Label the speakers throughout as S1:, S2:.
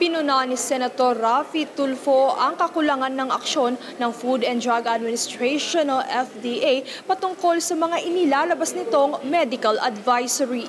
S1: Pinuna ni Senator Raffy Tulfo ang kakulangan ng aksyon ng Food and Drug Administration o FDA patungkol sa mga inilalabas nitong medical advisory.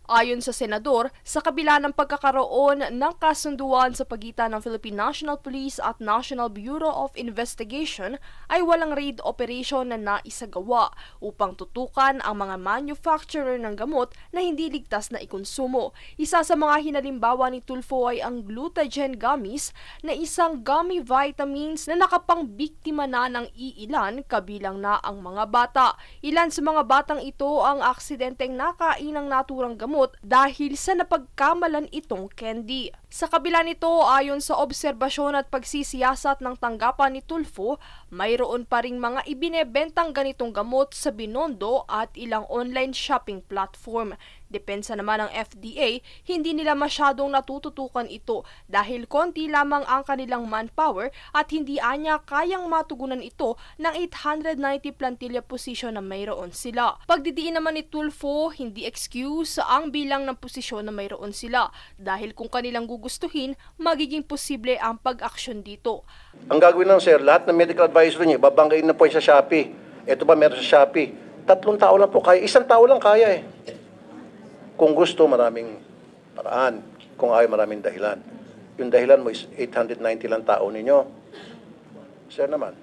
S1: Ayon sa senador, sa kabila ng pagkakaroon ng kasunduan sa pagitan ng Philippine National Police at National Bureau of Investigation ay walang raid operation na naisagawa upang tutukan ang mga manufacturer ng gamot na hindi ligtas na ikonsumo. Isa sa mga hinalimbawa ni Tulfo ay ang Glutagen Gummies na isang gummy vitamins na nakapangbiktima na ng iilan kabilang na ang mga bata. Ilan sa mga batang ito ang aksidenteng nakain ng naturang gamot dahil sa napagkamalan itong candy. Sa kabila nito, ayon sa obserbasyon at pagsisiyasat ng tanggapan ni Tulfo, mayroon pa ring mga ibinebentang ganitong gamot sa Binondo at ilang online shopping platform. Depensa naman ng FDA, hindi nila masyadong natututukan ito dahil konti lamang ang kanilang manpower at hindi anya kayang matugunan ito ng 890 plantilla position na mayroon sila. Pagdidiin naman ni Tulfo, hindi excuse ang bilang ng posisyon na mayroon sila dahil kung kanilang gugustuhin, magiging posible ang pag-aksyon dito.
S2: Ang gagawin lang sir, lahat ng medical advisory niyo, babanggain na po sa Shopee. Ito ba meron sa Shopee? 3 tao lang po kaya, 1 tao lang kaya eh. Kung gusto, maraming paraan. Kung ayaw, maraming dahilan. Yung dahilan mo is 890 lang tao ninyo. Sir naman.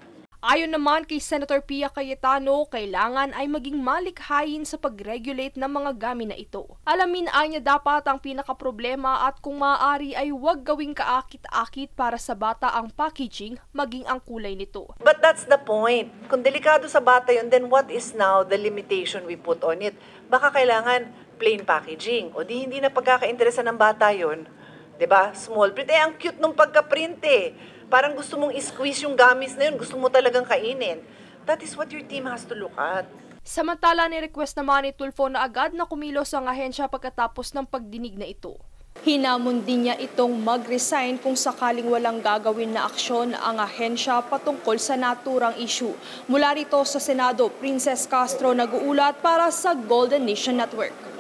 S1: Ayon naman kay Senator Pia Cayetano, kailangan ay maging malikhain sa pag-regulate ng mga gamit na ito. Alamin niya dapat ang pinakaproblema at kung maaari ay huwag gawing kaakit-akit para sa bata ang packaging, maging ang kulay nito.
S3: But that's the point. Kung delikado sa bata yun, then what is now the limitation we put on it? Baka kailangan plain packaging. O di hindi na pagkakainteresan ng bata yun. 'Di ba? Small print. Ang cute nung pagka-print eh. Parang gusto mong i-squeeze yung gummies na yun. Gusto mo talagang kainin. That is what your team has to look at.
S1: Samantala, ni-request naman ni Tulfo na agad na kumilos ang ahensya pagkatapos ng pagdinig na ito. Hinamon din niya itong mag-resign kung sakaling walang gagawin na aksyon ang ahensya patungkol sa naturang issue. Mula rito sa Senado, Princess Castro nag-uulat para sa Golden Nation Network.